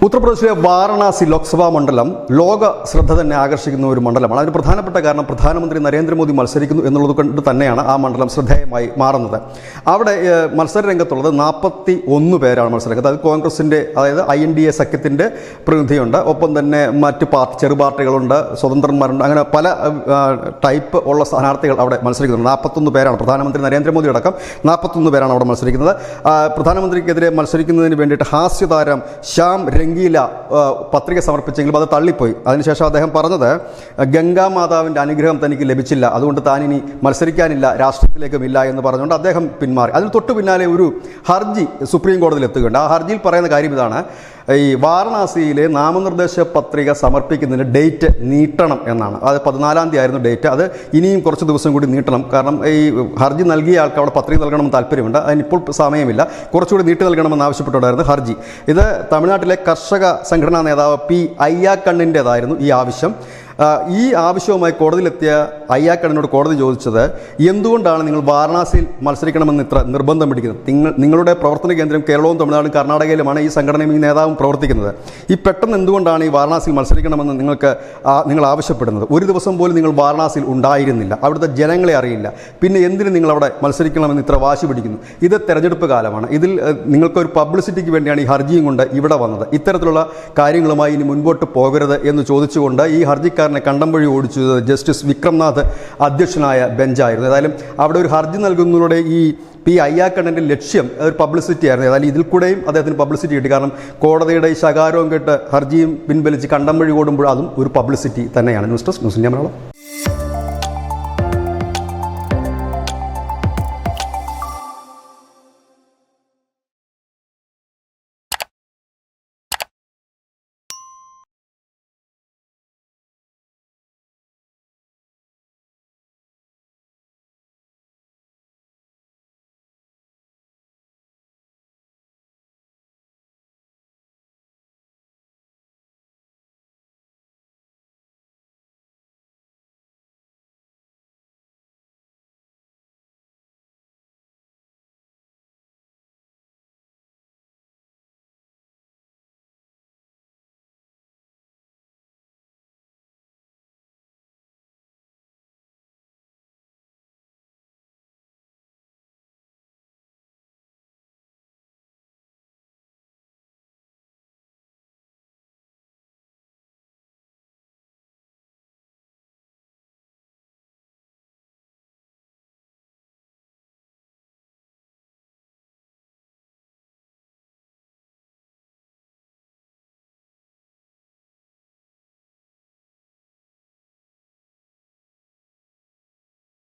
ഉത്തർപ്രദേശിലെ വാരണാസി ലോക്സഭാ മണ്ഡലം ലോക ശ്രദ്ധ തന്നെ ആകർഷിക്കുന്ന ഒരു മണ്ഡലമാണ്. അതിന് പ്രധാനപ്പെട്ട കാരണം പ്രധാനമന്ത്രി നരേന്ദ്രമോദി മത്സരിക്കുന്നു എന്നുള്ളത് കൊണ്ട് തന്നെയാണ് ആ മണ്ഡലം ശ്രദ്ധേയമായി മാറുന്നത്. അവിടെ മത്സര രംഗത്തുള്ളത് 41 പേരാണ് മത്സരരംഗത്ത്. അത് കോൺഗ്രസിൻ്റെ, അതായത് INDA സഖ്യത്തിൻ്റെ പ്രതിനിധിയുണ്ട്, ഒപ്പം തന്നെ മറ്റ് ചെറു പാർട്ടികളുണ്ട്, സ്വതന്ത്രന്മാരുണ്ട്, അങ്ങനെ പല ടൈപ്പ് ഉള്ള സ്ഥാനാർത്ഥികൾ അവിടെ മത്സരിക്കുന്നുണ്ട്. 41 പേരാണ്, പ്രധാനമന്ത്രി നരേന്ദ്രമോദി അടക്കം 41 പേരാണ് അവിടെ മത്സരിക്കുന്നത്. പ്രധാനമന്ത്രിക്കെതിരെ മത്സരിക്കുന്നതിന് വേണ്ടിയിട്ട് ഹാസ്യതാരം ശ്യാം രംഗീല പത്രിക സമർപ്പിച്ചെങ്കിലും അത് തള്ളിപ്പോയി. അതിനുശേഷം അദ്ദേഹം പറഞ്ഞത് ഗംഗാമാതാവിൻ്റെ അനുഗ്രഹം തനിക്ക് ലഭിച്ചില്ല, അതുകൊണ്ട് താനിനി മത്സരിക്കാനില്ല, രാഷ്ട്രീയത്തിലേക്കും ഇല്ല എന്ന് പറഞ്ഞുകൊണ്ട് അദ്ദേഹം പിന്മാറി. അതിന് തൊട്ടു പിന്നാലെ ഒരു ഹർജി സുപ്രീം കോടതിയിൽ എത്തുകയുണ്ട്. ആ ഹർജിയിൽ പറയുന്ന കാര്യം ഇതാണ്: ഈ വാരണാസിയിലെ നാമനിർദ്ദേശ പത്രിക സമർപ്പിക്കുന്നതിന് ഡേറ്റ് നീട്ടണം എന്നാണ്. അത് 14-ാം തീയതി ആയിരുന്നു ഡേറ്റ്. അത് ഇനിയും കുറച്ച് ദിവസം കൂടി നീട്ടണം. കാരണം ഈ ഹർജി നൽകിയ ആൾക്ക് അവിടെ പത്രിക നൽകണമെന്ന് താല്പര്യമുണ്ട്. അതിനിപ്പോൾ സമയമില്ല, കുറച്ചുകൂടി നീട്ടി നൽകണമെന്ന് ആവശ്യപ്പെട്ടുകൊണ്ടായിരുന്നു ഹർജി. ഇത് തമിഴ്നാട്ടിലെ കർഷക സംഘടനാ നേതാവ് P. അയ്യാക്കണ്ണിൻ്റേതായിരുന്നു ഈ ആവശ്യം. ഈ ആവശ്യവുമായി കോടതിയിലെത്തിയ അയ്യാക്കണ്ണിനോട് കോടതി ചോദിച്ചത്, എന്തുകൊണ്ടാണ് നിങ്ങൾ വാരണാസിയിൽ മത്സരിക്കണമെന്ന് ഇത്ര നിർബന്ധം പിടിക്കുന്നത്? നിങ്ങളുടെ പ്രവർത്തന കേന്ദ്രം കേരളവും തമിഴ്നാടും കർണാടകയിലുമാണ് ഈ സംഘടനയും ഈ നേതാവും പ്രവർത്തിക്കുന്നത്. ഈ പെട്ടെന്ന് എന്തുകൊണ്ടാണ് ഈ വാരണാസിയിൽ മത്സരിക്കണമെന്ന് നിങ്ങൾ ആവശ്യപ്പെടുന്നത്? ഒരു ദിവസം പോലും നിങ്ങൾ വാരണാസിയിൽ ഉണ്ടായിരുന്നില്ല, അവിടുത്തെ ജനങ്ങളെ അറിയില്ല, പിന്നെ എന്തിന് നിങ്ങൾ അവിടെ മത്സരിക്കണമെന്ന് ഇത്ര വാശി പിടിക്കുന്നു? ഇത് തെരഞ്ഞെടുപ്പ് കാലമാണ്. ഇതിൽ നിങ്ങൾക്കൊരു പബ്ലിസിറ്റിക്ക് വേണ്ടിയാണ് ഈ ഹർജിയും കൊണ്ട് ഇവിടെ വന്നത്. ഇത്തരത്തിലുള്ള കാര്യങ്ങളുമായി ഇനി മുൻപോട്ട് പോകരുത് എന്ന് ചോദിച്ചുകൊണ്ട് ഈ ഹർജിക്കാരനെ കണ്ടം വഴി ഓടിച്ചത് ജസ്റ്റിസ് വിക്രംനാഥ് അധ്യക്ഷനായ ബെഞ്ചായിരുന്നു. ഏതായാലും അവിടെ ഒരു ഹർജി നൽകുന്നതിലൂടെ ഈ P. അയ്യാക്കണ്ണിൻ്റെ ലക്ഷ്യം ഒരു പബ്ലിസിറ്റി ആയിരുന്നു. ഏതായാലും ഇതിൽ കൂടെയും അദ്ദേഹത്തിന് പബ്ലിസിറ്റി കിട്ടി. കാരണം കോടതിയുടെ ഈ ശകാരവും കേട്ട് ഹർജിയും പിൻവലിച്ച് കണ്ടം വഴി ഓടുമ്പോൾ അതും ഒരു പബ്ലിസിറ്റി തന്നെയാണ്. News desk news India Malayalam.